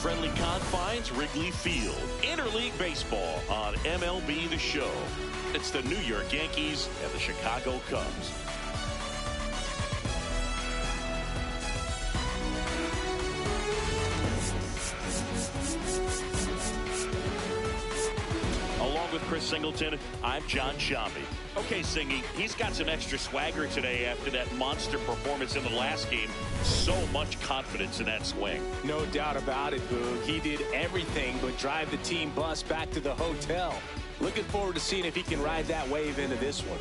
friendly confines, Wrigley Field. Interleague baseball on MLB The Show. It's the New York Yankees and the Chicago Cubs. Along with Chris Singleton, I'm John Shambi. Okay, Singy, he's got some extra swagger today after that monster performance in the last game. So much confidence in that swing. No doubt about it, Boog. He did everything but drive the team bus back to the hotel. Looking forward to seeing if he can ride that wave into this one.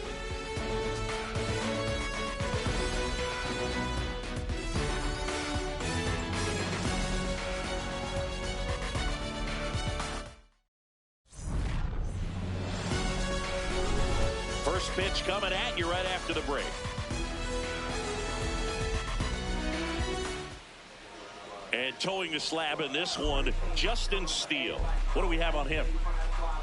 First pitch coming at you right after the break. And towing the slab in this one, Justin Steele. What do we have on him?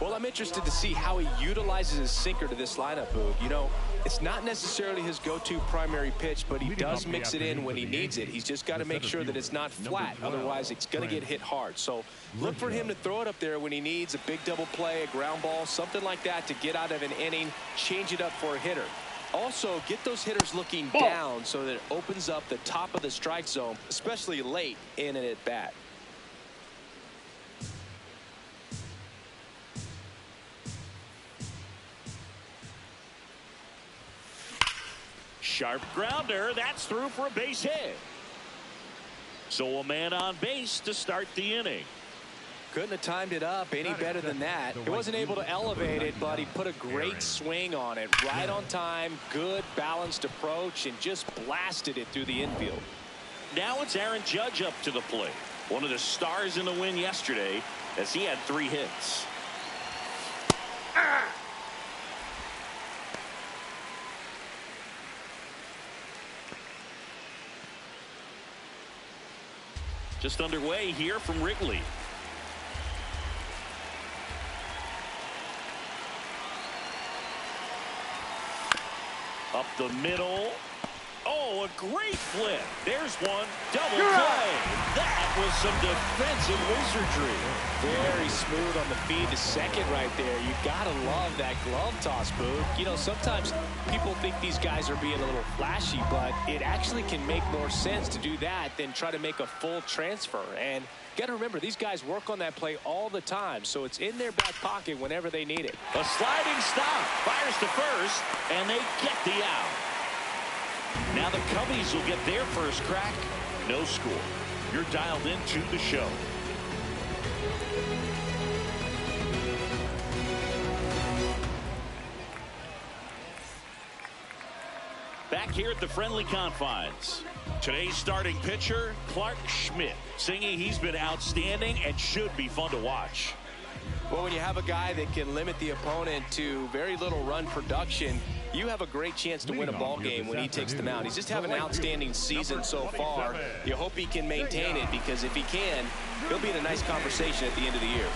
Well, I'm interested to see how he utilizes his sinker to this lineup, Boog. You know, it's not necessarily his go-to primary pitch, but he does mix it in when he needs it. He's just got to make sure that it's not flat. Otherwise, it's going to get hit hard. So look for him to throw it up there when he needs a big double play, a ground ball, something like that to get out of an inning, change it up for a hitter. Also, get those hitters looking down so that it opens up the top of the strike zone, especially late in an at-bat. Sharp grounder. That's through for a base hit. So a man on base to start the inning. Couldn't have timed it up any better than that. He wasn't able to elevate it, but he put a great swing on it. Right on time, good balanced approach, and just blasted it through the infield. Now it's Aaron Judge up to the plate. One of the stars in the win yesterday as he had 3 hits. Just underway here from Wrigley. Up the middle. Oh, a great flip. There's one. Double play. That was some defensive wizardry. Very smooth on the feed to second right there. You got to love that glove toss, Boog. You know, sometimes people think these guys are being a little flashy, but it actually can make more sense to do that than try to make a full transfer. And got to remember, these guys work on that play all the time, so it's in their back pocket whenever they need it. A sliding stop. Fires to first, and they get the out. Now the Cubbies will get their first crack. No score. You're dialed into the show. Back here at the friendly confines. Today's starting pitcher, Clarke Schmidt. Singing, he's been outstanding and should be fun to watch. Well, when you have a guy that can limit the opponent to very little run production, you have a great chance to win a ball game when he takes the mound. He's just having an outstanding season so far. You hope he can maintain it, because if he can, he'll be in a nice conversation at the end of the year.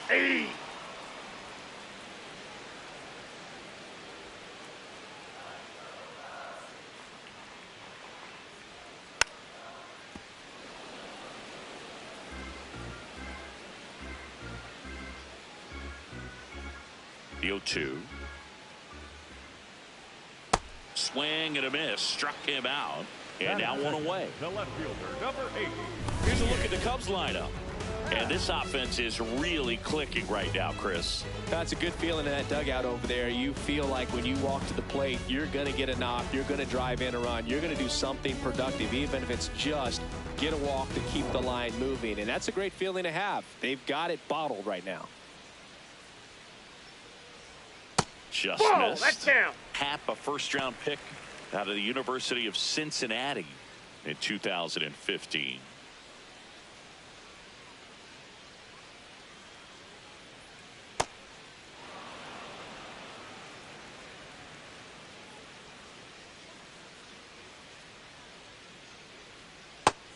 Hey! The 0-2. Swing and a miss. Struck him out. And now one away. The left fielder, number 8. Here's a look at the Cubs lineup. And this offense is really clicking right now, Chris. That's a good feeling in that dugout over there. You feel like when you walk to the plate, you're going to get a knock. You're going to drive in a run. You're going to do something productive, even if it's just get a walk to keep the line moving. And that's a great feeling to have. They've got it bottled right now. Just missed. That's down. Happ, a first-round pick out of the University of Cincinnati in 2015.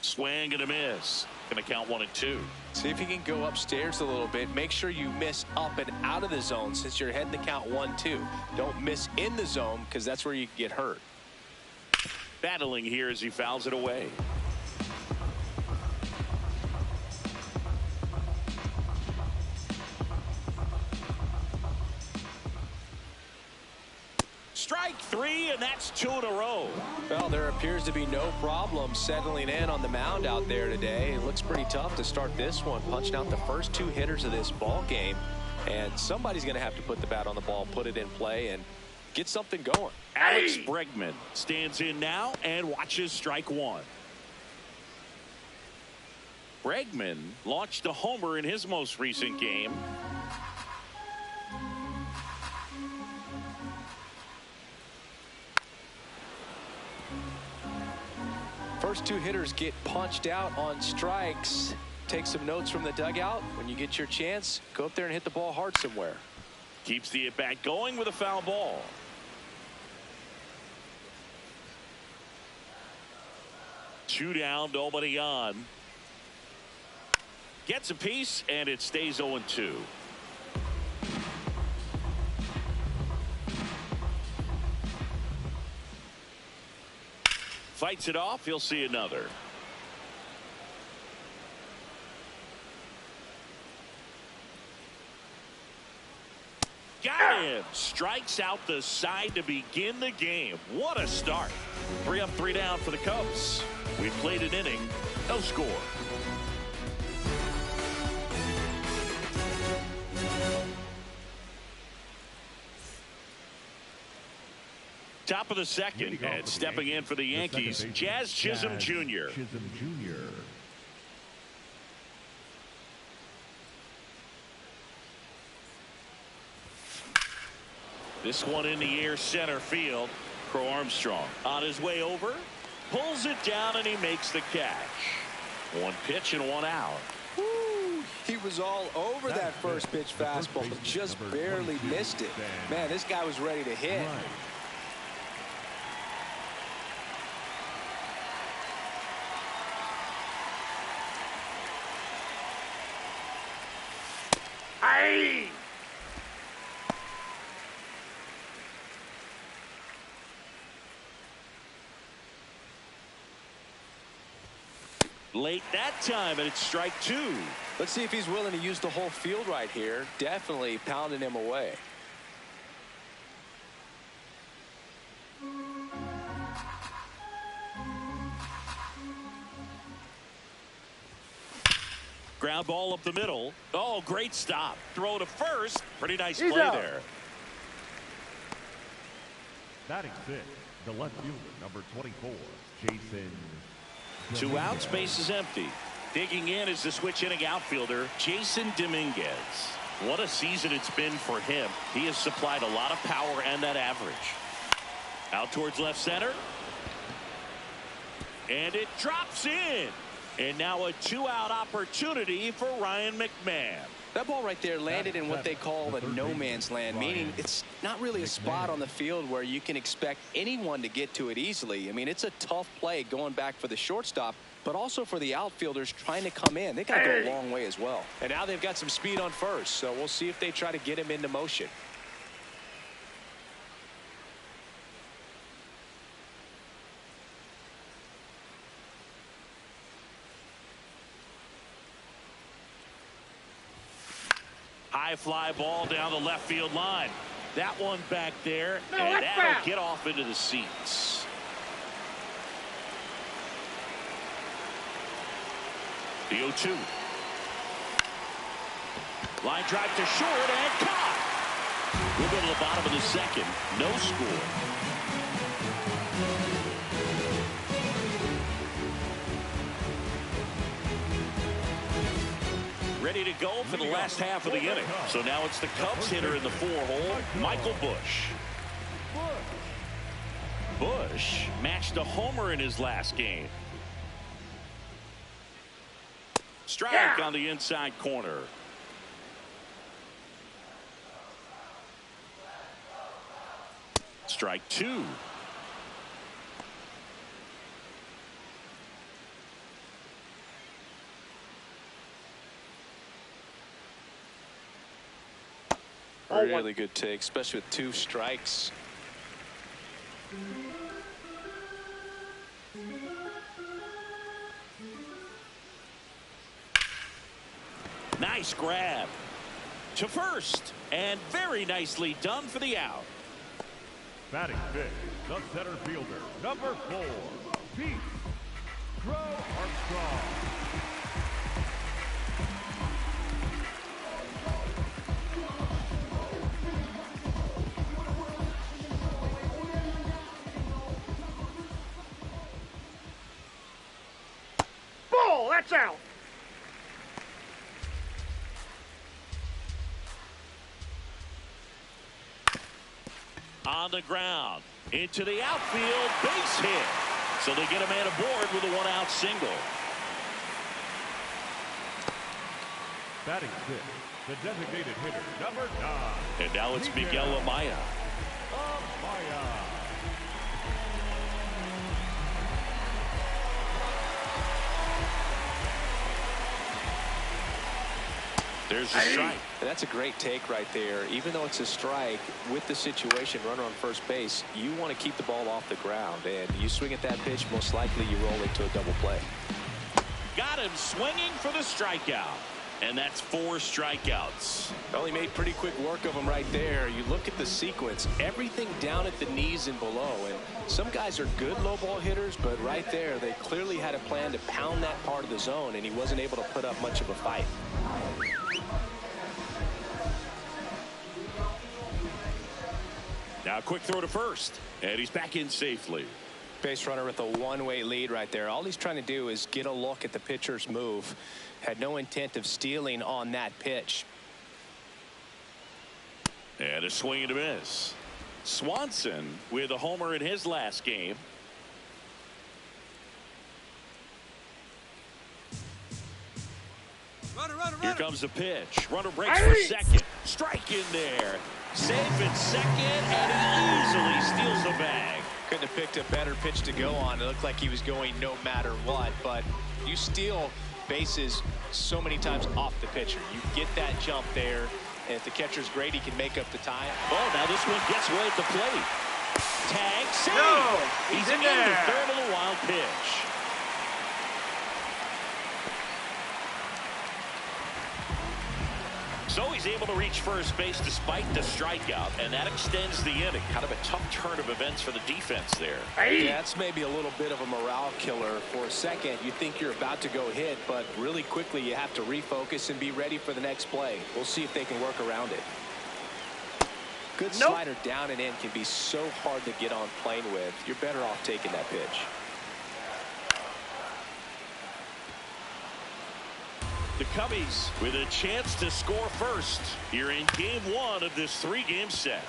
Swing and a miss. Going to count 1-2. See if you can go upstairs a little bit. Make sure you miss up and out of the zone since you're heading to count 1-2. Don't miss in the zone, because that's where you get hurt. Battling here as he fouls it away. Strike three, and that's 2 in a row. Well, there appears to be no problem settling in on the mound out there today. It looks pretty tough to start this one, punching out the first 2 hitters of this ball game. And somebody's going to have to put the bat on the ball, put it in play, and get something going. Alex Bregman stands in now and watches strike 1. Bregman launched a homer in his most recent game. First 2 hitters get punched out on strikes. Take some notes from the dugout. When you get your chance, go up there and hit the ball hard somewhere. Keeps the at-bat going with a foul ball. Two down, nobody on. Gets a piece, and it stays 0-2. Fights it off. He'll see another. Got him. Strikes out the side to begin the game. What a start. 3 up, 3 down for the Cubs. We played an inning. No score. Top of the second, and stepping in for the Yankees, Jazz Chisholm Jr. This one in the air, center field. Crow-Armstrong on his way over, pulls it down, and he makes the catch. 1 pitch and 1 out. Woo, he was all over that first pitch fastball, just barely missed it. Man, this guy was ready to hit. Aye. Late that time, and it's strike 2. Let's see if he's willing to use the whole field right here. Definitely pounding him away. Ground ball up the middle. Oh, great stop. Throw to first. Pretty nice play there. Batting 6, the left fielder, number 24, Jason. 2 outs, base is empty. Digging in is the switch inning outfielder, Jason Dominguez. What a season it's been for him. He has supplied a lot of power and that average. Out towards left center. And it drops in. And now a 2-out opportunity for Ryan McMahon. That ball right there landed in what they call the no man's land, meaning it's not really a spot on the field where you can expect anyone to get to it easily. I mean, it's a tough play going back for the shortstop, but also for the outfielders trying to come in. They got to go a long way as well. And now they've got some speed on first, so we'll see if they try to get him into motion. High fly ball down the left field line. That one back there, and that'll get off into the seats. The 0-2. Line drive to short and caught. We'll go to the bottom of the second. No score. Ready to go for the last half of the inning. So now it's the Cubs hitter in the 4-hole, Michael Busch. Busch matched a homer in his last game. Strike on the inside corner. Strike 2. Really good take, especially with 2 strikes. Nice grab to first, and very nicely done for the out. Batting fifth, the center fielder, number 4, Pete Crow-Armstrong. Ball, that's out. On the ground, into the outfield, base hit. So they get a man aboard with a one-out single. Batting fifth, the designated hitter, number 9. And now it's Miguel Amaya. There's a strike. That's a great take right there. Even though it's a strike, with the situation, runner on first base, you want to keep the ball off the ground. And you swing at that pitch, most likely you roll into a double play. Got him swinging for the strikeout. And that's 4 strikeouts. Well, he made pretty quick work of him right there. You look at the sequence, everything down at the knees and below. And some guys are good low ball hitters, but right there, they clearly had a plan to pound that part of the zone, and he wasn't able to put up much of a fight. Now a quick throw to first, and he's back in safely. Base runner with a one-way lead right there. All he's trying to do is get a look at the pitcher's move. Had no intent of stealing on that pitch. And a swing and a miss. Swanson with a homer in his last game. Here comes the pitch. Runner breaks for second. Strike in there. Safe at second, and he easily steals the bag. Couldn't have picked a better pitch to go on. It looked like he was going no matter what, but you steal bases so many times off the pitcher. You get that jump there, and if the catcher's great, he can make up the time. Oh, now this one gets right at the plate. Tag, save. No, he's in in there. the third of the wild pitch. So he's able to reach first base despite the strikeout, and that extends the inning. Kind of a tough turn of events for the defense there. Yeah, that's maybe a little bit of a morale killer. For a second, you think you're about to go hit, but really quickly you have to refocus and be ready for the next play. We'll see if they can work around it. Good slider down and in can be so hard to get on plane with. You're better off taking that pitch. The Cubbies with a chance to score first here in game 1 of this 3-game set.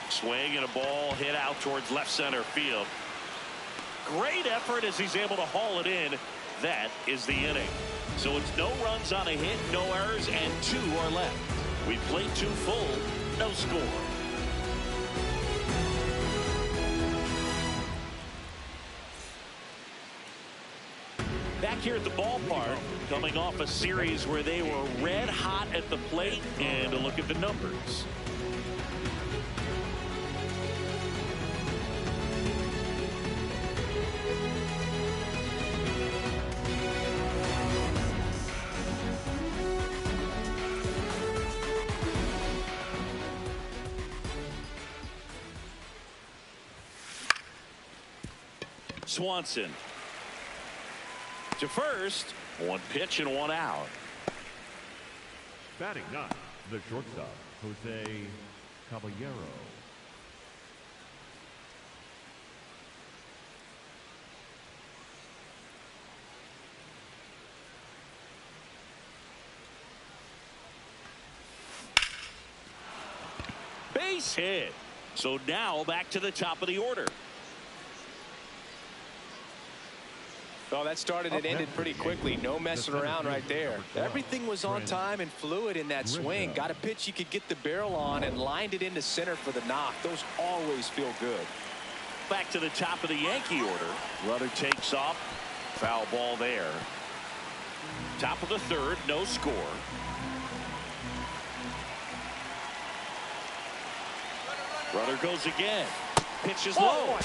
Swing and a ball hit out towards left center field. Great effort as he's able to haul it in. That is the inning. So it's no runs on a hit, no errors, and 2 are left. We played 2 full, no score. Back here at the ballpark, coming off a series where they were red hot at the plate, and a look at the numbers. Swanson to first, 1 pitch and 1 out. Batting 9, the shortstop, Jose Caballero. Base hit. So now back to the top of the order. Well, that started and ended pretty quickly. No messing around right there. Everything was on time and fluid in that swing. Got a pitch you could get the barrel on and lined it into center for the knock. Those always feel good. Back to the top of the Yankee order. Runner takes off. Foul ball there. Top of the 3rd, no score. Runner goes again. Pitch is low.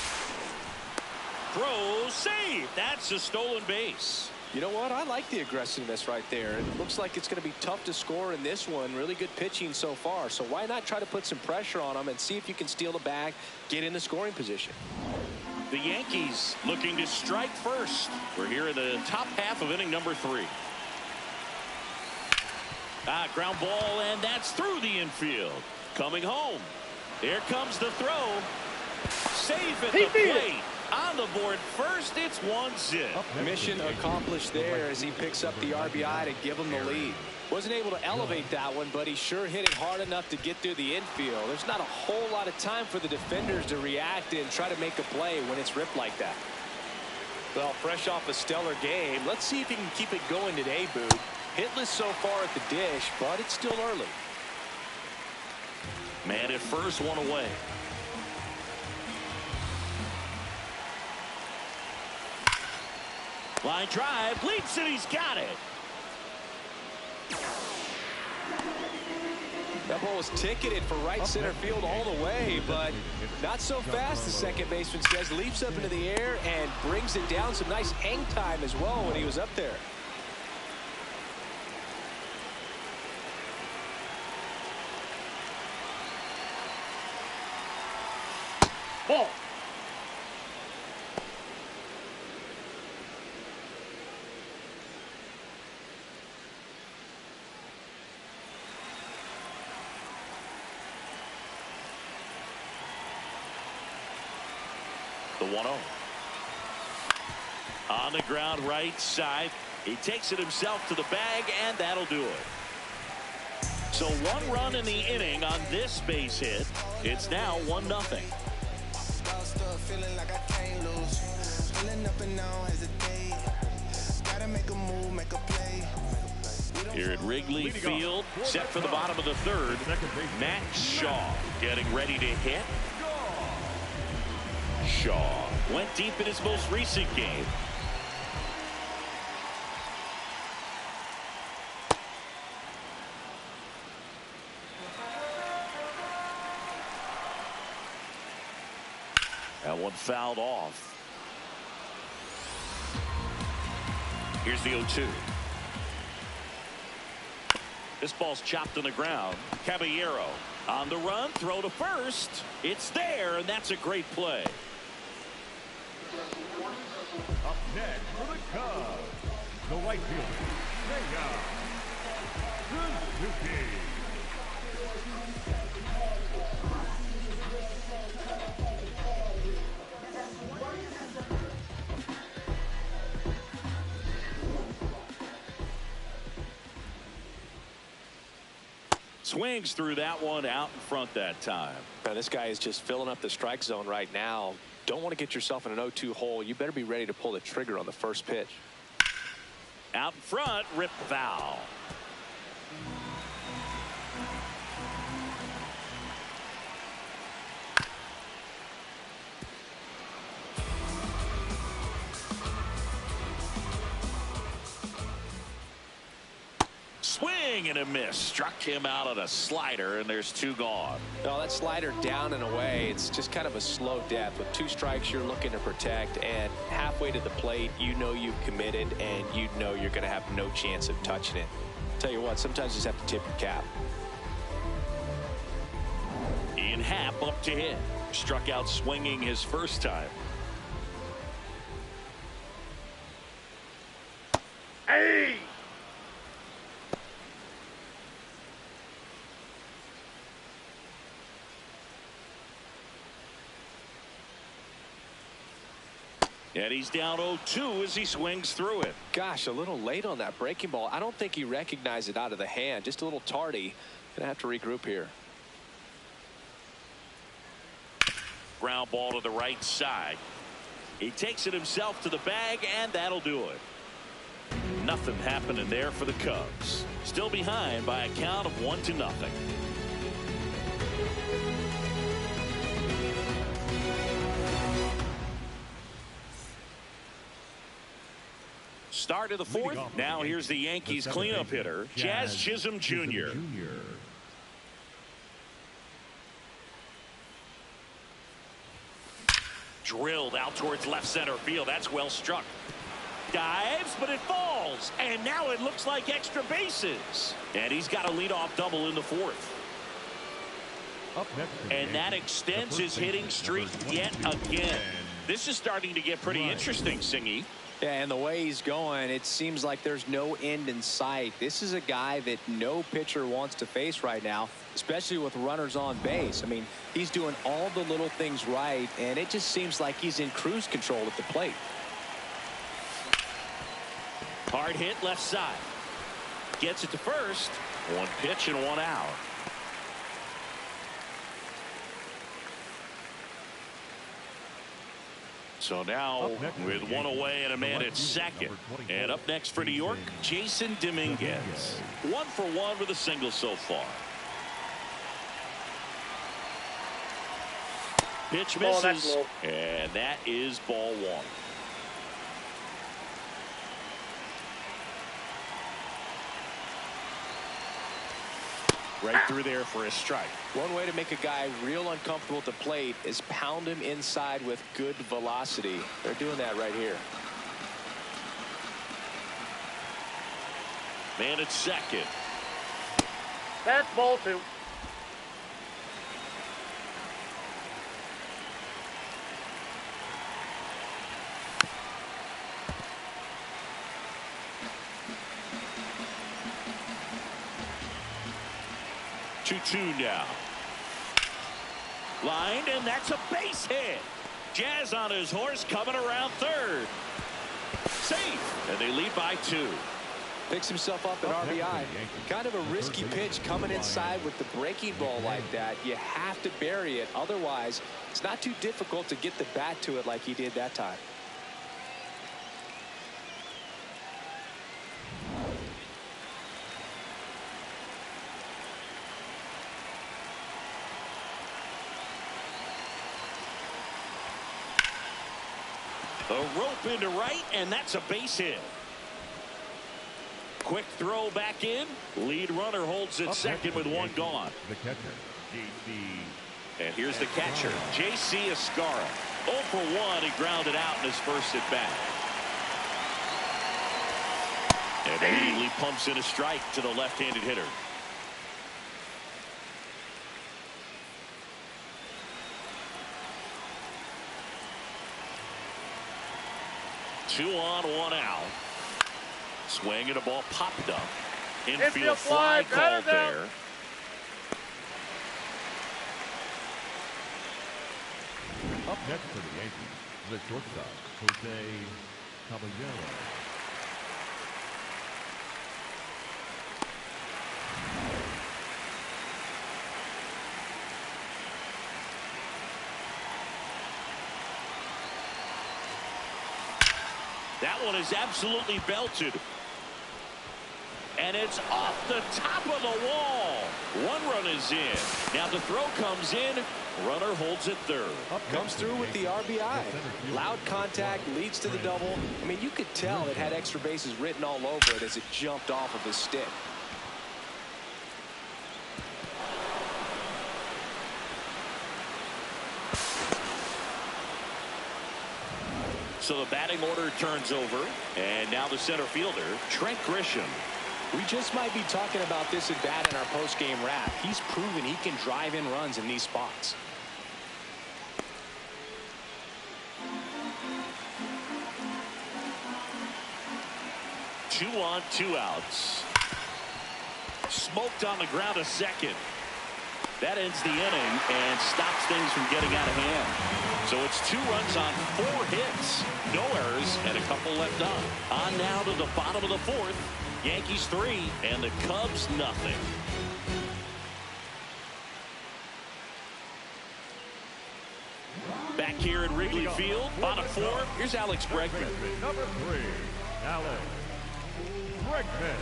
throw, save. That's a stolen base. You know what? I like the aggressiveness right there. It looks like it's going to be tough to score in this one. Really good pitching so far. So why not try to put some pressure on them and see if you can steal the bag, get in the scoring position. The Yankees looking to strike first. We're here in the top half of inning number 3. Ground ball, and that's through the infield. Coming home. Here comes the throw. Safe at the plate. On the board first, it's 1-0. Mission accomplished there as he picks up the RBI to give him the lead. Wasn't able to elevate that one, but he sure hit it hard enough to get through the infield. There's not a whole lot of time for the defenders to react and try to make a play when it's ripped like that. Well, fresh off a stellar game, let's see if he can keep it going today, Boog. Hitless so far at the dish, but it's still early. Man at first, one away. Line drive, leaps it, he's got it. That ball was ticketed for right center field all the way, but not so fast, the second baseman says. Leaps up into the air and brings it down. Some nice hang time as well when he was up there. Ball. The 1-0. On the ground right side. He takes it himself to the bag, and that'll do it. So 1 run in the inning on this base hit. It's now 1-0. Here at Wrigley Field, set for the bottom of the 3rd. Max Shaw getting ready to hit. Shaw went deep in his most recent game. That one fouled off. Here's the 0-2. This ball's chopped on the ground. Caballero on the run, throw to first. It's there, and that's a great play. Up next for the Cubs, the right fielder, Suzuki. Swings through that one, out in front that time. Now, this guy is just filling up the strike zone right now. Don't want to get yourself in an 0-2 hole. You better be ready to pull the trigger on the first pitch. Out in front, rip foul. Swing and a miss. Struck him out on a slider, and there's 2 gone. No, that slider down and away. It's just kind of a slow death. With 2 strikes, you're looking to protect, and halfway to the plate, you know you've committed, and you know you're going to have no chance of touching it. Tell you what, sometimes you just have to tip your cap. Ian Happ up to hit. Struck out swinging his first time. Hey! And he's down 0-2 as he swings through it. Gosh, a little late on that breaking ball. I don't think he recognized it out of the hand. Just a little tardy. Gonna have to regroup here. Ground ball to the right side. He takes it himself to the bag, and that'll do it. Nothing happening there for the Cubs. Still behind by a count of 1-0. Start of the 4th. Now here's the Yankees cleanup hitter, Jazz Chisholm Jr. drilled out towards left center field. That's well struck. Dives, but it falls. And now it looks like extra bases. And he's got a leadoff double in the fourth. And that extends his hitting streak yet again. This is starting to get pretty interesting, Singy. Yeah, and the way he's going, it seems like there's no end in sight. This is a guy that no pitcher wants to face right now, especially with runners on base. I mean, he's doing all the little things right, and it just seems like he's in cruise control at the plate. Hard hit left side. Gets it to first. One pitch and one out. So now with one away and a man at second. And up next for New York, Jasson Dominguez. 1 for 1 with a single so far. Pitch misses. And that is ball 1. Right through there for a strike. One way to make a guy real uncomfortable at the plate is pound him inside with good velocity. They're doing that right here. Man at second. That's ball 2. Now lined, and that's a base hit. Jazz on his horse coming around third. Safe, and they lead by 2. Picks himself up at RBI. Kind of a risky pitch coming inside with the breaking ball like that. You have to bury it, otherwise it's not too difficult to get the bat to it like he did that time. A rope into right, and that's a base hit. Quick throw back in. Lead runner holds at second with 1 gone. The catcher, J.C. And here's the catcher, J.C. Escarra. 0 for 1. He grounded out in his first at bat. And immediately pumps in a strike to the left-handed hitter. Two on, 1 out. Swing and a ball popped up. Infield fly called there. Up next for the Yankees, the shortstop, Jose Caballero. That one is absolutely belted. And it's off the top of the wall. 1 run is in. Now the throw comes in. Runner holds it third. Comes through with the RBI. Loud contact leads to the double. I mean, you could tell it had extra bases written all over it as it jumped off of his stick. So the batting order turns over. And now the center fielder, Trent Grisham. We just might be talking about this at bat in our post-game wrap. He's proven he can drive in runs in these spots. Two on, 2 outs. Smoked on the ground a second. That ends the inning and stops things from getting out of hand. So it's 2 runs on 4 hits. No errors and a couple left on. On now to the bottom of the 4th. Yankees 3 and the Cubs nothing. Back here at Wrigley Field, bottom 4. Here's Alex Bregman. Number 3, Alex Bregman.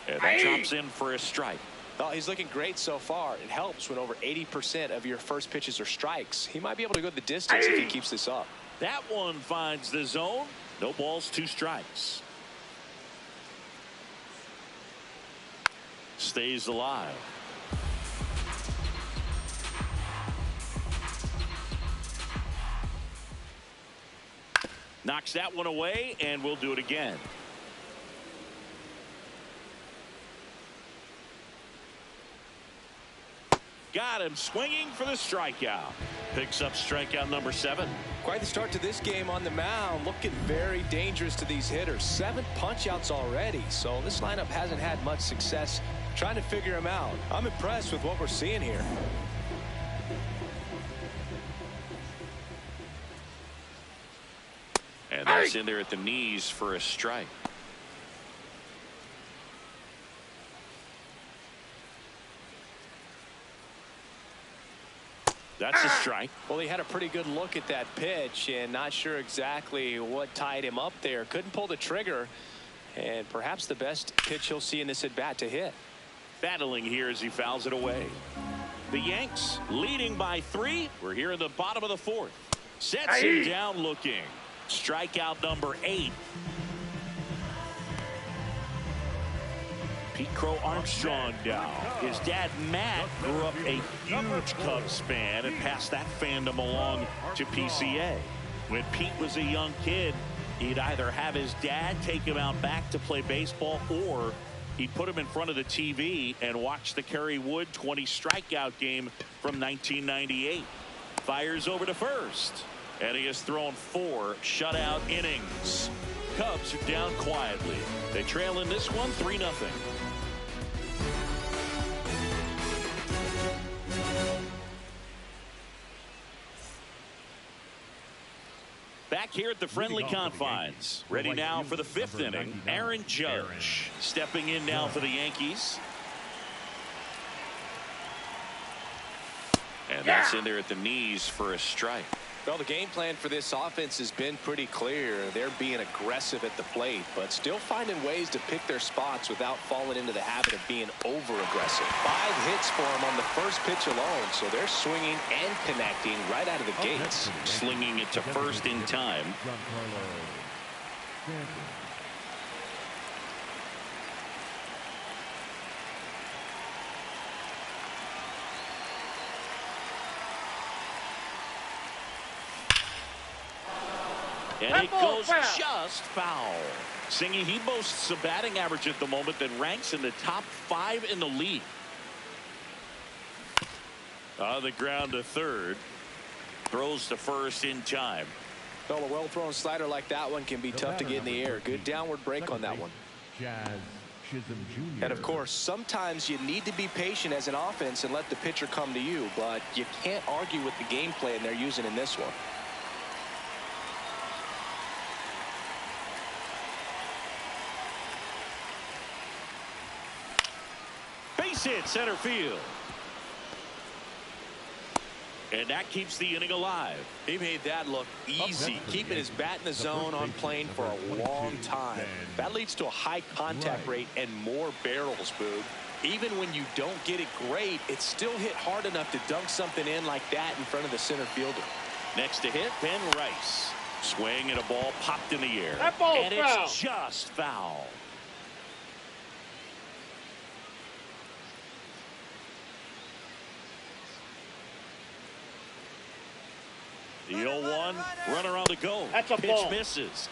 And that chops in for a strike. Oh, he's looking great so far. It helps when over 80% of your first pitches are strikes. He might be able to go the distance if he keeps this up. That one finds the zone. No balls, 2 strikes. Stays alive. Knocks that one away, and we'll do it again. Got him swinging for the strikeout. Picks up strikeout number 7. Quite the start to this game on the mound. Looking very dangerous to these hitters. 7 punch-outs already. So this lineup hasn't had much success trying to figure him out. I'm impressed with what we're seeing here. And that's in there at the knees for a strike. That's a strike. Well, he had a pretty good look at that pitch and not sure exactly what tied him up there. Couldn't pull the trigger, and perhaps the best pitch he'll see in this at bat to hit. Battling here as he fouls it away. The Yanks leading by 3. We're here in the bottom of the 4th. Sets him down looking. Strikeout number 8. Crow-Armstrong now. His dad, Matt, grew up a huge Cubs fan and passed that fandom along to PCA. When Pete was a young kid, he'd either have his dad take him out back to play baseball, or he'd put him in front of the TV and watch the Kerry Wood 20 strikeout game from 1998. Fires over to first, and he has thrown 4 shutout innings. Cubs are down quietly. They trail in this one 3-0. Back here at the friendly confines. Ready now for the 5th inning. Aaron Judge stepping in now for the Yankees. And that's in there at the knees for a strike. Well, the game plan for this offense has been pretty clear. They're being aggressive at the plate, but still finding ways to pick their spots without falling into the habit of being over-aggressive. 5 hits for them on the first pitch alone, so they're swinging and connecting right out of the gates. Slinging it to first in time. And it goes just foul. Singy, he boasts a batting average at the moment that ranks in the top 5 in the league. On the ground to third. Throws to first in time. Well, a well-thrown slider like that one can be tough to get in the air. Good downward break on that one. And of course, sometimes you need to be patient as an offense and let the pitcher come to you, but you can't argue with the game plan they're using in this one. Base hit center field. And that keeps the inning alive. He made that look easy, keeping his bat in the zone on plane for a long time. That leads to a high contact rate and more barrels, Boog. Even when you don't get it great, it's still hit hard enough to dunk something in like that in front of the center fielder. Next to hit, Ben Rice. Swing and a ball popped in the air. That ball's and foul. It's just foul. The 0-1, runner on the go. That's a Pitch ball. misses.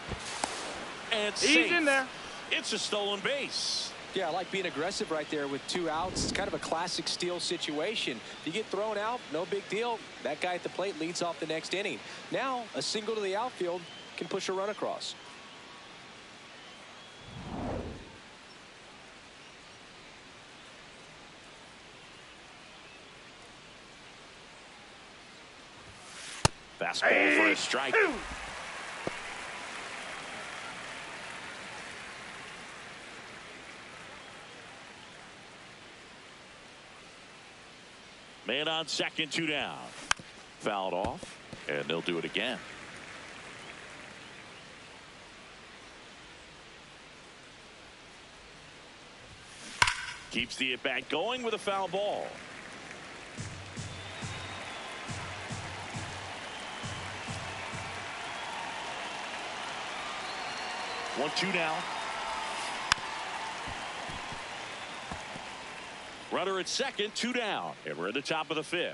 And He's safe. in there. It's a stolen base. Yeah, I like being aggressive right there with 2 outs. It's kind of a classic steal situation. If you get thrown out, no big deal. That guy at the plate leads off the next inning. Now, a single to the outfield can push a run across. Fastball for a strike. Man on second, 2 down. Fouled off, and they'll do it again. Keeps the at-bat going with a foul ball. One, 2 now. Runner at second, 2 down. And we're at the top of the 5th.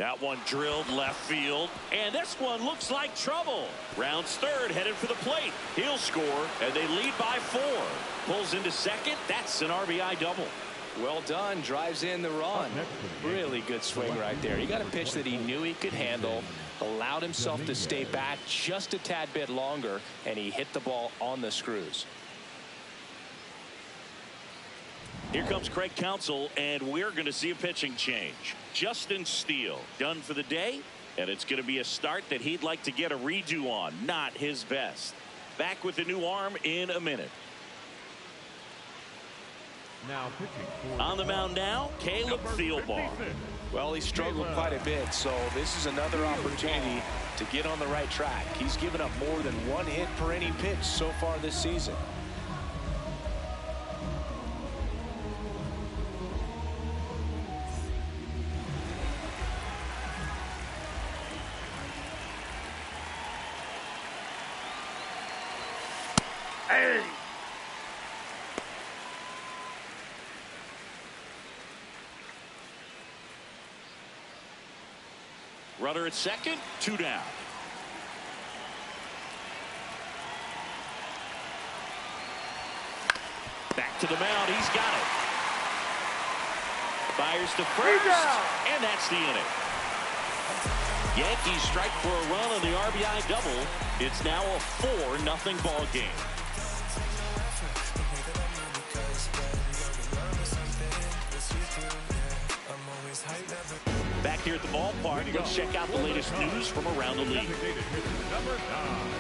That one drilled left field, and this one looks like trouble. Rounds third, headed for the plate. He'll score, and they lead by 4. Pulls into second. That's an RBI double. Well done. Drives in the run. Really good swing right there. He got a pitch that he knew he could handle, allowed himself to stay back just a tad bit longer, and he hit the ball on the screws. Here comes Craig Counsell, and we're going to see a pitching change. Justin Steele done for the day, and it's going to be a start that he'd like to get a redo on. Not his best. Back with the new arm in a minute. Now pitching on the mound now, Caleb Thielbar. Well, he struggled quite a bit, so this is another opportunity to get on the right track. He's given up more than 1 hit per inning pitch so far this season. Runner at second, 2 down. Back to the mound, he's got it. Fires to first, and that's the inning. Yankees strike for a run on the RBI double. It's now a 4-0 ball game. Back here at the ballpark, let's check out the latest news from around the league. Number 9,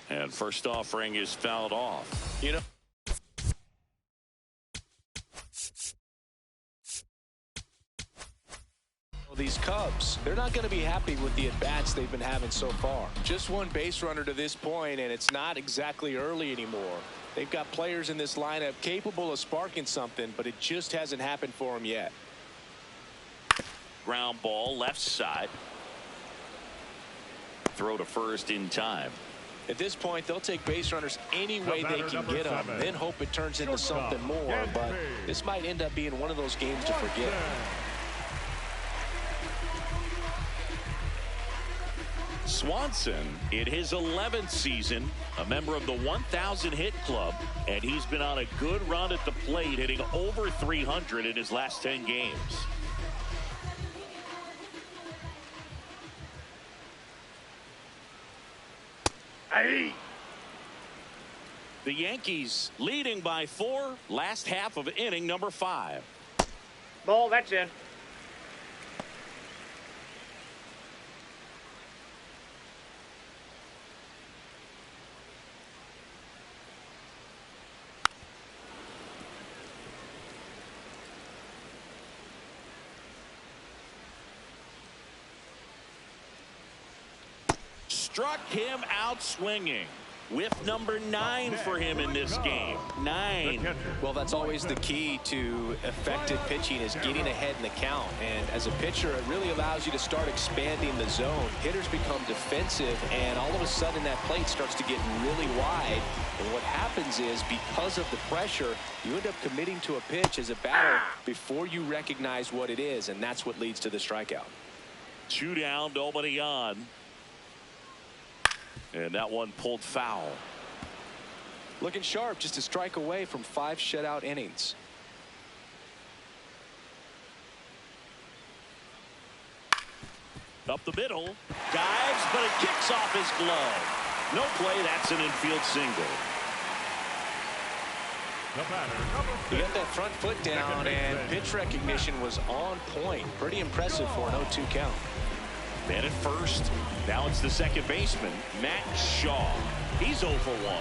And first offering is fouled off. You know, these Cubs, they're not going to be happy with the at-bats they've been having so far. Just 1 base runner to this point, and it's not exactly early anymore. They've got players in this lineup capable of sparking something, but it just hasn't happened for them yet. Ground ball left side. Throw to first in time. At this point, they'll take base runners any way they can get them, then hope it turns into something more. But this might end up being one of those games to forget. Swanson in his 11th season, a member of the 1,000 hit club, and he's been on a good run at the plate, hitting over 300 in his last 10 games. The Yankees leading by 4, last half of inning number 5. Ball, that's in. Struck him out swinging. With number 9 for him in this game. 9. Well, that's always the key to effective pitching, is getting ahead in the count. And as a pitcher, it really allows you to start expanding the zone. Hitters become defensive, and all of a sudden that plate starts to get really wide. And what happens is, because of the pressure, you end up committing to a pitch as a batter before you recognize what it is, and that's what leads to the strikeout. 2 down, nobody on. And that one pulled foul. Looking sharp, just a strike away from 5 shutout innings. Up the middle, dives, but it kicks off his glove. No play, that's an infield single. He got that front foot down, and pitch recognition was on point. Pretty impressive for an 0-2 count. Man at first. Now it's the second baseman, Matt Shaw. He's 0 for 1.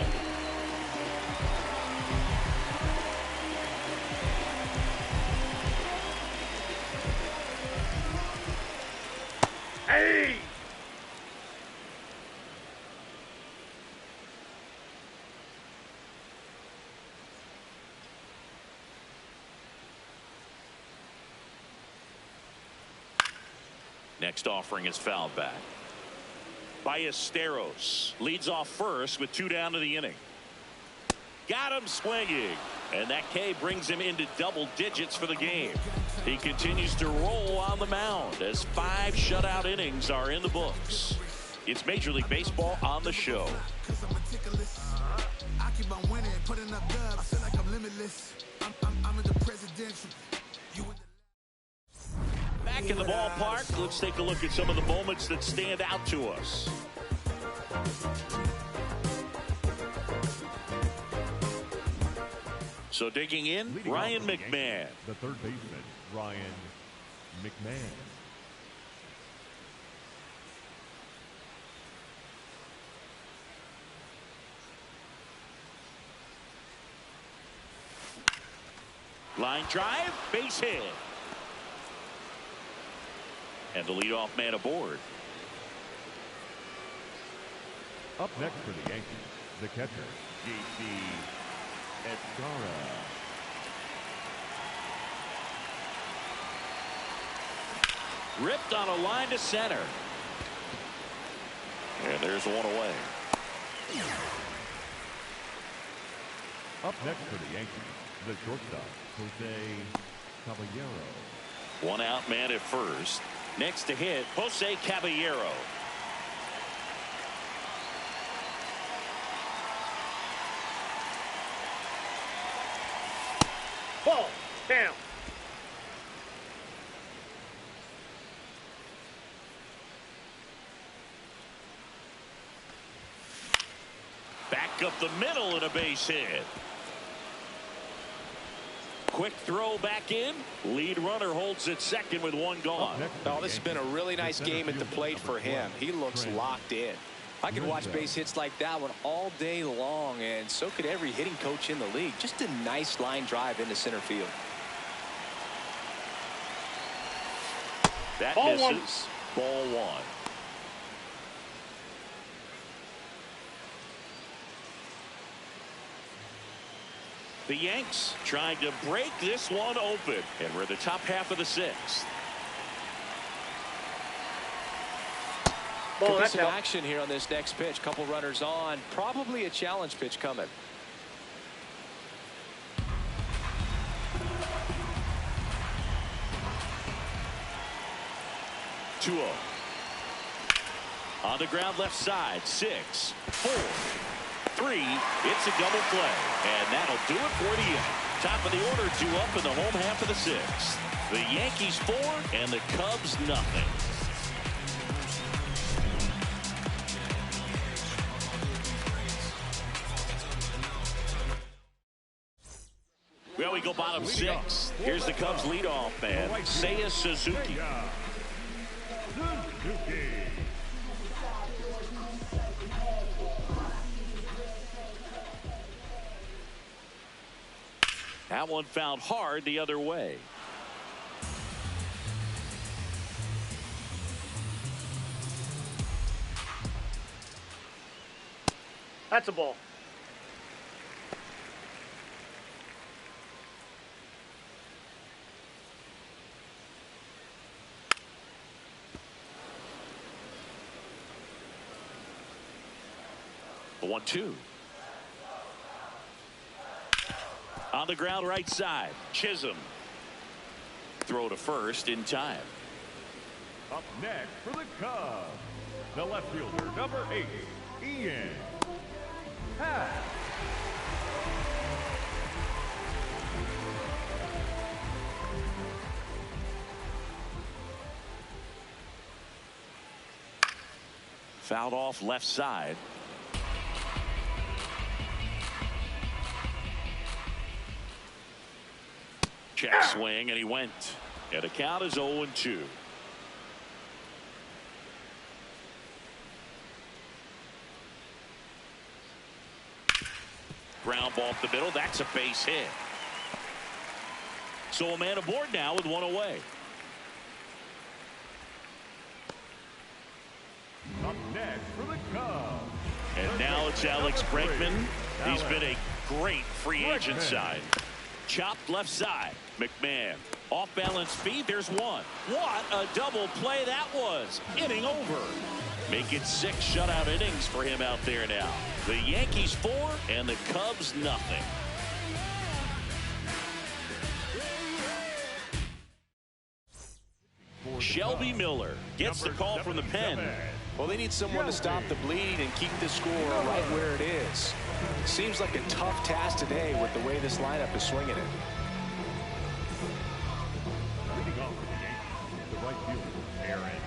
Next offering is fouled back. Ballesteros leads off first with 2 down to the inning. Got him swinging, and that K brings him into double digits for the game. He continues to roll on the mound as 5 shutout innings are in the books. It's Major League Baseball on the show. Back in the ballpark, let's take a look at some of the moments that stand out to us. So digging in, Ryan McMahon. The third baseman, Ryan McMahon. Line drive, base hit. And the leadoff man aboard. Up next for the Yankees, the catcher, J.C. Escara. Ripped on a line to center. And there's one away. Up next for the Yankees, the shortstop, Jose Caballero. 1 out man at first. Next to hit, Jose Caballero. Ball. Down. Back up the middle and a base hit. Quick throw back in. Lead runner holds at second with 1 gone. Oh, this has been a really nice game at the plate for him. He looks locked in. I could watch base hits like that one all day long, and so could every hitting coach in the league. Just a nice line drive into center field. That Ball misses. Ball 1. The Yanks trying to break this one open, and we're in the top half of the 6th. Ball. Could be That's some out. action here on this next pitch. Couple runners on. Probably a challenge pitch coming. 2-0. On the ground left side. 6, 4, 3. It's a double play. And that'll do it for the inning. Top of the order, 2 up in the home half of the 6th. The Yankees 4 and the Cubs nothing. Well, we go bottom 6. Here's the Cubs leadoff man, Seiya Suzuki. That one fouled hard the other way. That's a ball. The 1-2. On the ground right side. Chisholm. Throw to first in time. Up next for the Cubs, the left fielder, number 8, Ian Happ. Fouled off left side. Check swing, and he went. And the count is 0-2. Ground ball up the middle. That's a base hit. So a man aboard now with 1 away. Up next for the Cubs. And now it's Alex Bregman. He's been a great free agent sign. Chopped left side. McMahon Off balance speed. There's one. What a double play that was. Inning over. Make it 6 shutout innings for him out there now. The Yankees 4 and the Cubs nothing. Shelby Miller gets the call from the pen. Well, they need someone to stop the bleed and keep the score right where it is. Seems like a tough task today with the way this lineup is swinging it. Leading off for the Yankees, the right fielder, Aaron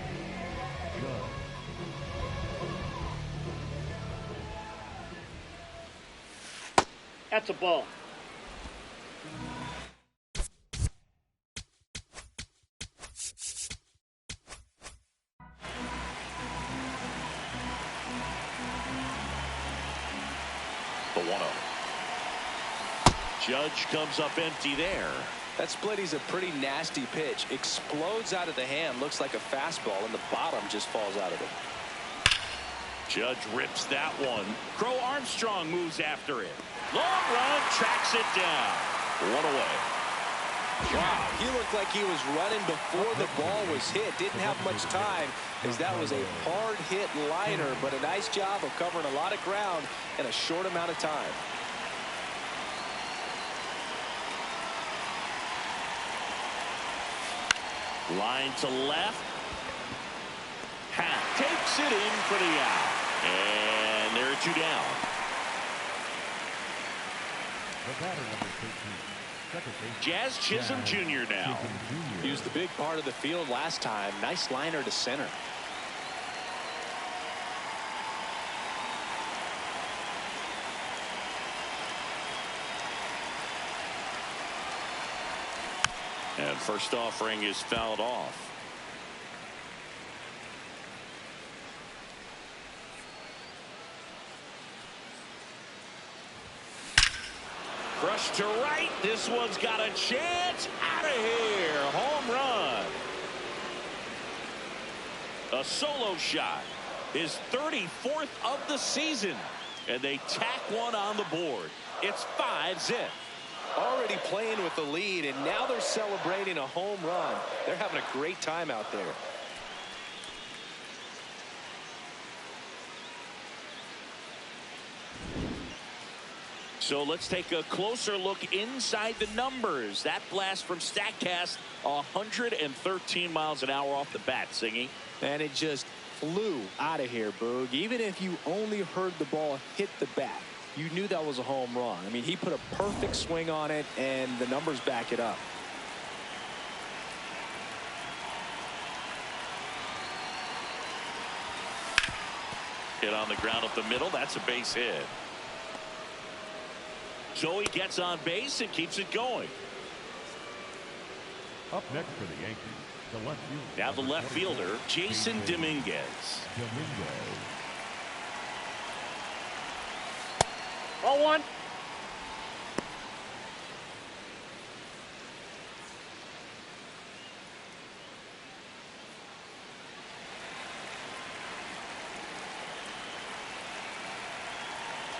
Judge. That's a ball. The 1-0. Judge comes up empty there. That splitty's a pretty nasty pitch. Explodes out of the hand. Looks like a fastball, and the bottom just falls out of it. Judge rips that one. Crow-Armstrong moves after it. Long run, tracks it down. 1 away. Wow, he looked like he was running before the ball was hit. Didn't have much time, as that was a hard hit liner, but a nice job of covering a lot of ground in a short amount of time. Line to left. Hack takes it in for the out. And there are 2 down. The batter, number 13. Jazz Chisholm Jr. now. He was the big part of the field last time. Nice liner to center. And first offering is fouled off. Crushed to right. This one's got a chance. Out of here. Home run. A solo shot. His 34th of the season. And they tack one on the board. It's 5-zip. Already playing with the lead, and now they're celebrating a home run. They're having a great time out there. So let's take a closer look inside the numbers. That blast from StatCast, 113 miles an hour off the bat, Singy. And it just flew out of here, Boog. Even if you only heard the ball hit the bat, you knew that was a home run. I mean, he put a perfect swing on it, and the numbers back it up. Hit on the ground up the middle. That's a base hit. So he gets on base and keeps it going. Up next for the Yankees, the left fielder. Now the left fielder, Jason Dominguez. Ball 1.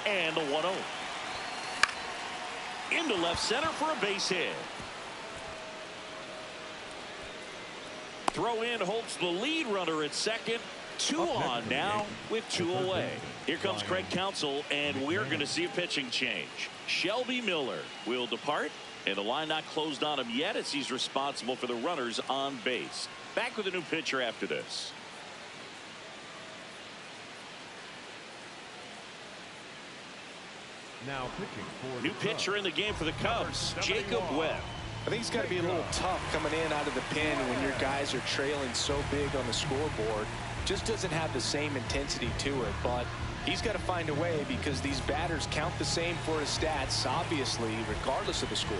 And the 1-0. Into left center for a base hit. Throw in holds the lead runner at second. 2 on now with 2 away. Here comes Craig Counsell, and we're going to see a pitching change. Shelby Miller will depart, and the line not closed on him yet as he's responsible for the runners on base. Back with a new pitcher after this. Now pitching for New pitcher in the game for the Cubs, Jacob Webb. I think it's got to be a little tough coming in out of the pen when your guys are trailing so big on the scoreboard. Just doesn't have the same intensity to it, but he's got to find a way because these batters count the same for his stats, obviously, regardless of the score.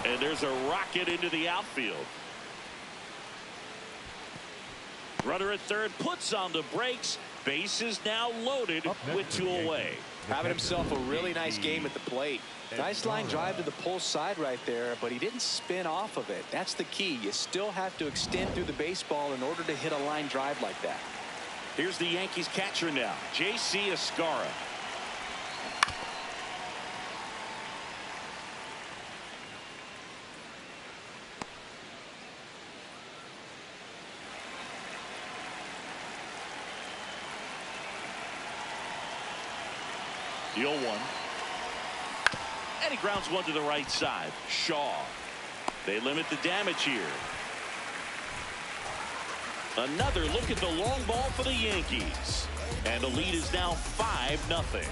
And there's a rocket into the outfield. Runner at third puts on the brakes. Base is now loaded with 2 away. Having himself a really nice game at the plate. Nice line drive to the pull side right there, but he didn't spin off of it. That's the key. You still have to extend through the baseball in order to hit a line drive like that. Here's the Yankees catcher now, J.C. Escarra. The 0-1. And he grounds one to the right side. Shaw. They limit the damage here. Another look at the long ball for the Yankees. And the lead is now 5-0.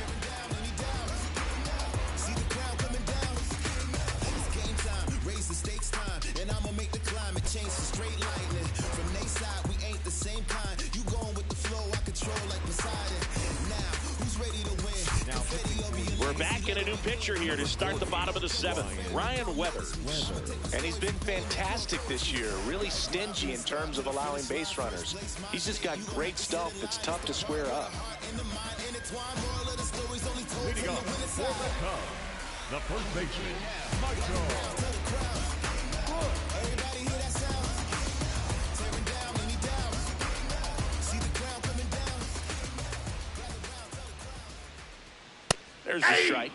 We're back in a new pitcher here to start the bottom of the 7th. Ryan Weathers. And he's been fantastic this year. Really stingy in terms of allowing base runners. He's just got great stuff that's tough to square up. Leading up for the Cubs, the first baseman, Michael. There's the strike.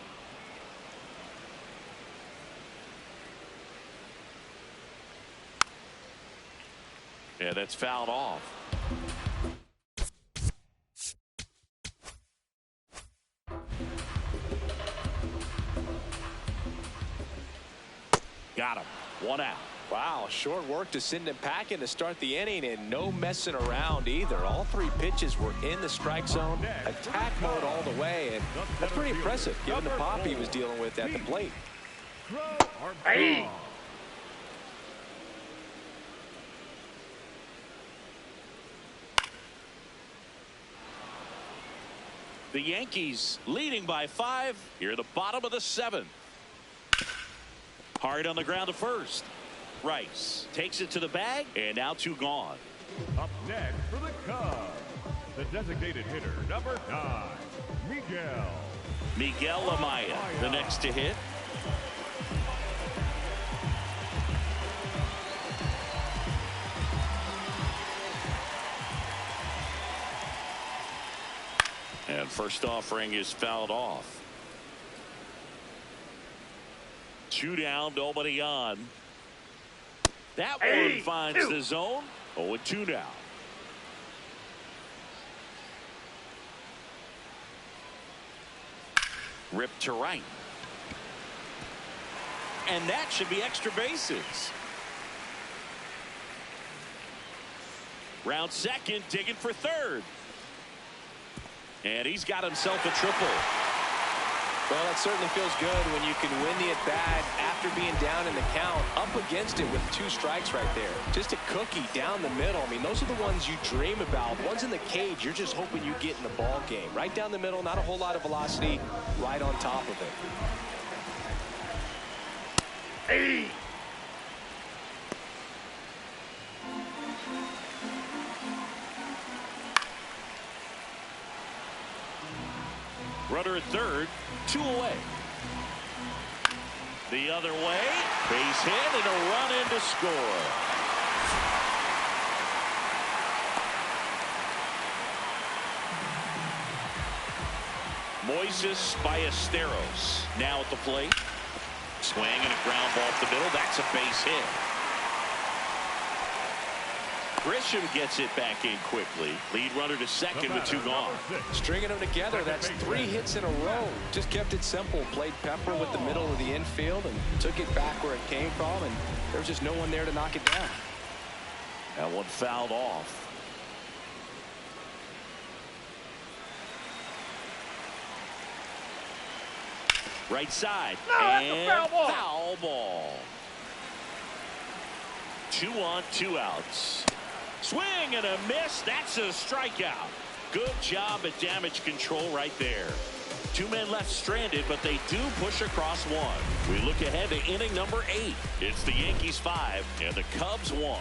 Yeah, that's fouled off. Got him. 1 out. Wow, short work to send him packing to start the inning, and no messing around either. All 3 pitches were in the strike zone, attack mode all the way, and that's pretty impressive given the pop he was dealing with at the plate. Crow-Armstrong. The Yankees leading by 5 here at the bottom of the 7th. Hard on the ground to first. Rice takes it to the bag, and now 2 gone. Up next for the Cubs, the designated hitter, number 9, Miguel Amaya, the next to hit. And first offering is fouled off. 2 down, nobody on. That one finds the zone. 0-2 now. Ripped to right. And that should be extra bases. Round second, digging for third. And he's got himself a triple. Well, that certainly feels good when you can win the at-bat after being down in the count, up against it with 2 strikes right there. Just a cookie down the middle. I mean, those are the ones you dream about. Ones in the cage, you're just hoping you get in the ball game. Right down the middle, not a whole lot of velocity, right on top of it. Runner at third, 2 away. The other way, base hit and a run in to score. Moises Ballesteros now at the plate. Swing and a ground ball up the middle. That's a base hit. Grisham gets it back in quickly. Lead runner to second with 2 gone. Stringing them together, that's 3 hits in a row. Just kept it simple. Played Pepper with the middle of the infield and took it back where it came from, and there was just no one there to knock it down. That one fouled off. Right side. And that's a foul ball. Foul ball. 2 on, 2 outs. Swing and a miss. That's a strikeout. Good job at damage control right there. 2 men left stranded, but they do push across 1. We look ahead to inning number 8. It's the Yankees 5 and the Cubs 1.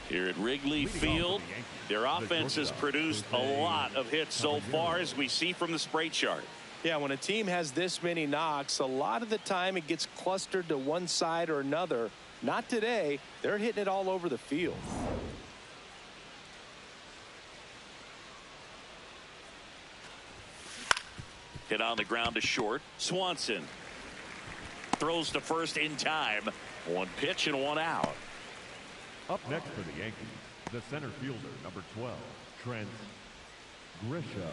Here at Wrigley Field, their offense has produced a lot of hits so far, as we see from the spray chart. Yeah, when a team has this many knocks, a lot of the time it gets clustered to one side or another. Not today. They're hitting it all over the field. Hit on the ground to short. Swanson throws to first in time. 1 pitch and 1 out. Up next for the Yankees, The center fielder, number 12, Trent Grisham.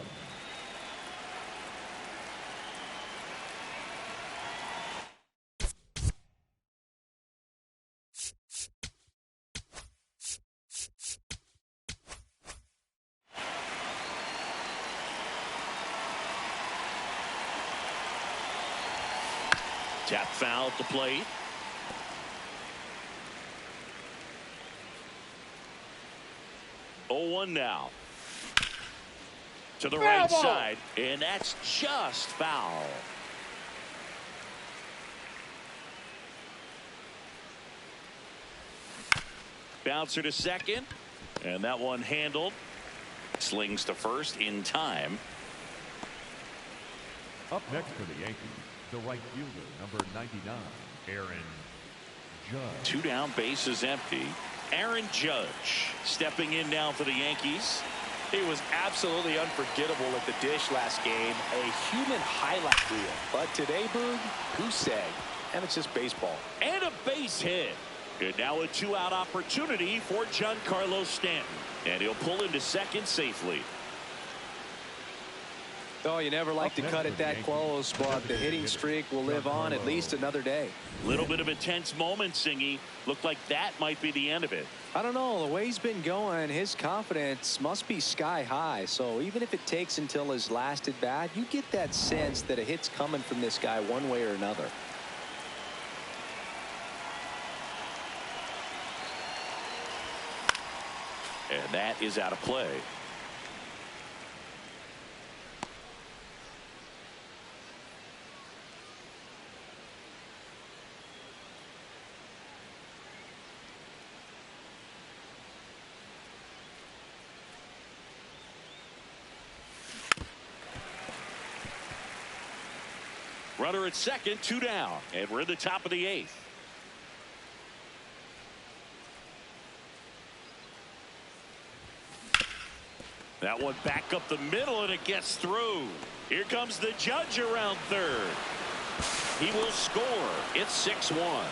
Tap foul at the plate. Oh, 1 now. To the right side, and that's just foul. Bouncer to second, and that one handled. Slings to first in time. Up next for the Yankees, the right fielder, number 99, Aaron Judge. 2 down, bases empty. Aaron Judge stepping in now for the Yankees. He was absolutely unforgettable at the dish last game. A human highlight reel. But today, Boog, goose egg. And it's just baseball. And a base hit. And now a 2-out opportunity for Giancarlo Stanton. And he'll pull into second safely. Oh, you never like to cut it that close, but the hitting streak will live on at least another day. Little bit of a tense moment, Singy. Looked like that might be the end of it. I don't know. The way he's been going, his confidence must be sky high. So even if it takes until his last at bat, you get that sense that a hit's coming from this guy one way or another. And that is out of play. Runner at second, 2 down, and we're in the top of the 8th. That one back up the middle, and it gets through. Here comes the Judge around third. He will score. It's 6-1.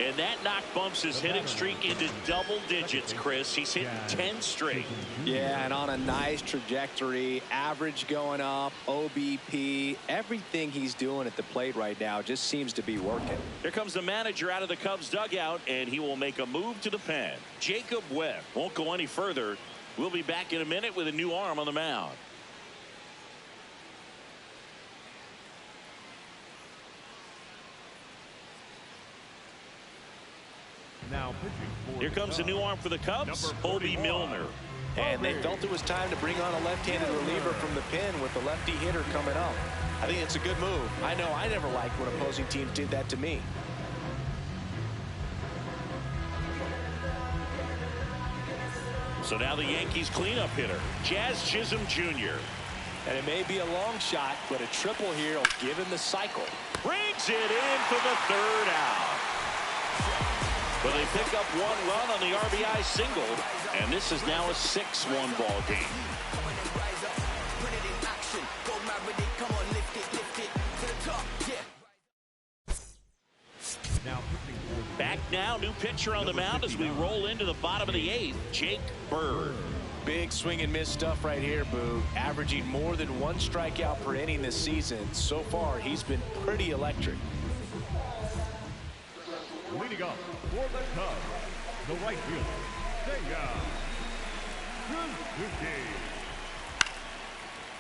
And that knock bumps his hitting streak into double digits, Chris. He's hitting 10 straight. Yeah, and on a nice trajectory. Average going up, OBP. Everything he's doing at the plate right now just seems to be working. Here comes the manager out of the Cubs dugout, and he will make a move to the pen. Jacob Webb won't go any further. We'll be back in a minute with a new arm on the mound. Now pitching for Here comes a new arm for the Cubs, Bobby Milner. And they felt it was time to bring on a left-handed reliever from the pen with the lefty hitter coming up. I think it's a good move. I know I never liked when opposing teams did that to me. So now the Yankees cleanup hitter, Jazz Chisholm Jr. And it may be a long shot, but a triple here will give him the cycle. Brings it in for the 3rd out. But they pick up 1 run on the RBI single, and this is now a 6-1 ball game. Back now, new pitcher on the mound as we roll into the bottom of the 8th, Jake Bird. Big swing and miss stuff right here, Boo. Averaging more than 1 strikeout per inning this season. So far, he's been pretty electric. leading up for the Cubs, the right fielder,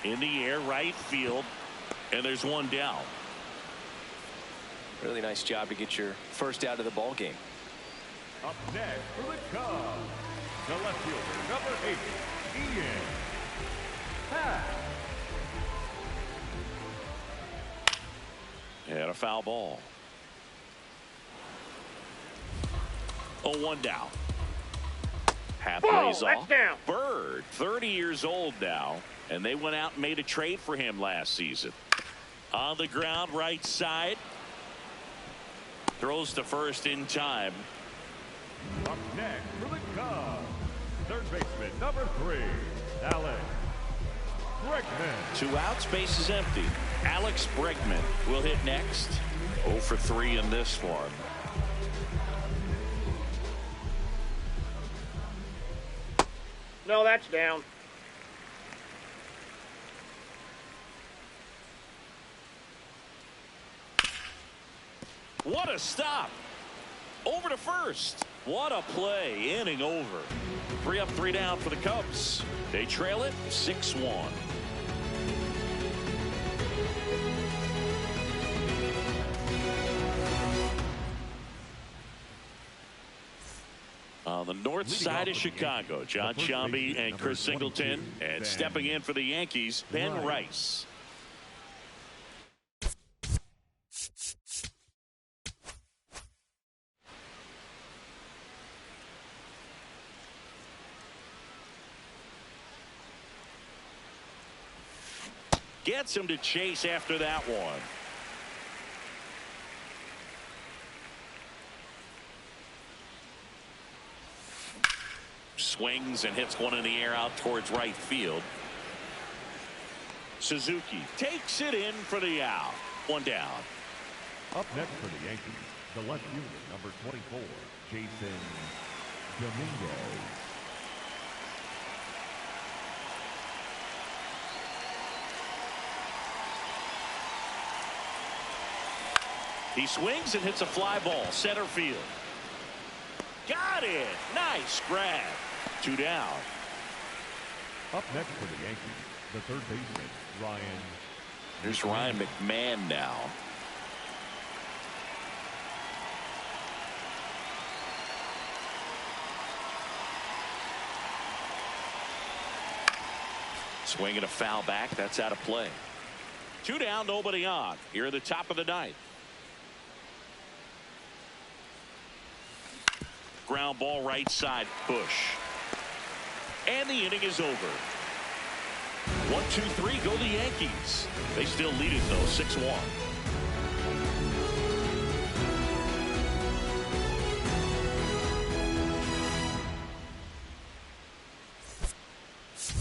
in the air, right field, and there's 1 down. Really nice job to get your first out of the ball game. Up next for the Cubs, the left fielder, number 8, Ian Happ. And a foul ball. 0-1 down. Half lays off. Down. Bird, 30 years old now, and they went out and made a trade for him last season. On the ground, right side. Throws to first in time. Up next for the Cubs, third baseman, number 3, Alex Bregman. 2 outs, base is empty. Alex Bregman will hit next. 0 for 3 in this one. No, that's down. What a stop. Over to first. What a play. Inning over. 3 up, 3 down for the Cubs. They trail it 6-1. On the north side of Chicago, John Sciambi and Chris Singleton. And stepping in for the Yankees, Ben Rice. Gets him to chase after that one. Swings and hits one in the air out towards right field. Suzuki takes it in for the out. 1 down. Up next for the Yankees, the left fielder, number 24, Jason Dominguez. He swings and hits a fly ball center field. Got it. Nice grab. 2 down. Up next for the Yankees, the third baseman, Ryan. Here's Ryan McMahon now. Swinging a foul back. That's out of play. 2 down, nobody on. Here at the top of the 9th. Ground ball right side, Bush. And the inning is over. 1, 2, 3 go the Yankees. They still lead it though, 6-1.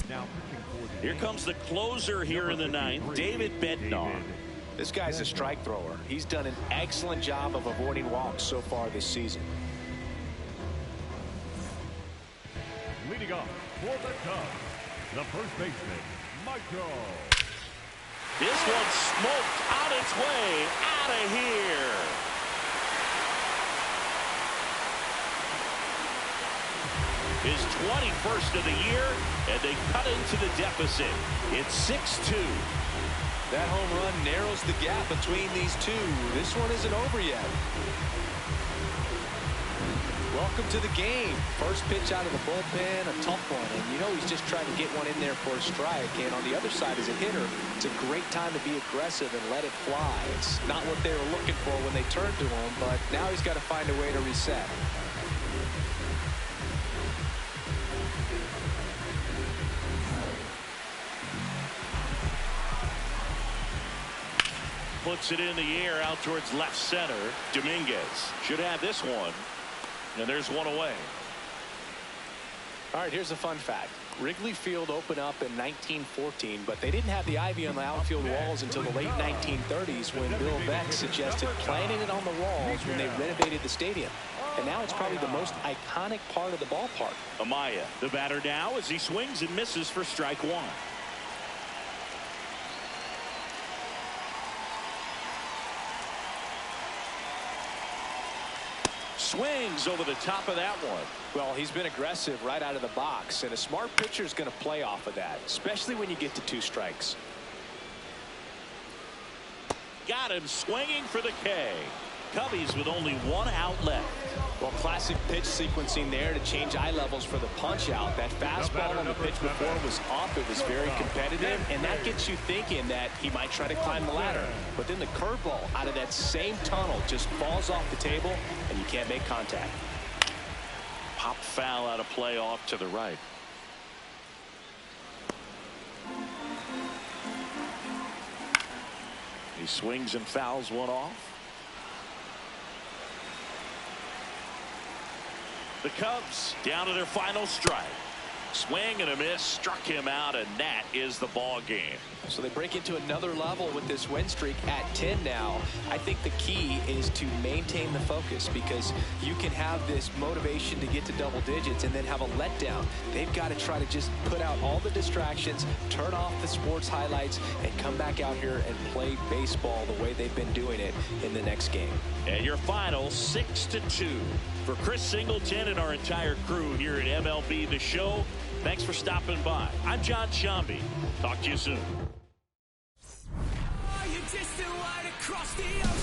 Now here comes the closer here in the 9th, David Bednar. This guy's a strike thrower. He's done an excellent job of avoiding walks so far this season. Leading off for the Cubs, the first baseman, Michael. This one smoked on its way out of here. His 21st of the year, and they cut into the deficit. It's 6-2. That home run narrows the gap between these two. This one isn't over yet. Welcome to the game. First pitch out of the bullpen, a tough one. And you know he's just trying to get one in there for a strike. And on the other side as a hitter, it's a great time to be aggressive and let it fly. It's not what they were looking for when they turned to him, but now he's got to find a way to reset. Puts it in the air out towards left center. Dominguez should have this one. And there's one away. All right, here's a fun fact. Wrigley Field opened up in 1914, but they didn't have the ivy on the outfield walls until the late 1930s when Bill Beck suggested planting it on the walls when they renovated the stadium. And now it's probably the most iconic part of the ballpark. Amaya, the batter now as he swings and misses for strike 1. Swings over the top of that one. Well, he's been aggressive right out of the box, and a smart pitcher is going to play off of that, especially when you get to 2 strikes. Got him swinging for the K. Cubbies with only 1 out left. Well, classic pitch sequencing there to change eye levels for the punch out. That fastball on the pitch before was up. It was very competitive, and that gets you thinking that he might try to climb the ladder. But then the curveball out of that same tunnel just falls off the table, and you can't make contact. Pop foul out of play off to the right. He swings and fouls one off. The Cubs down to their final strike. Swing and a miss, struck him out, and that is the ball game. So they break into another level with this win streak at 10 now. I think the key is to maintain the focus, because you can have this motivation to get to double digits and then have a letdown. They've got to try to just put out all the distractions, turn off the sports highlights, and come back out here and play baseball the way they've been doing it in the next game. And your final 6-2. For Chris Singleton and our entire crew here at MLB The Show, thanks for stopping by. I'm John Shambi. Talk to you soon. You just don't want to cross the ocean.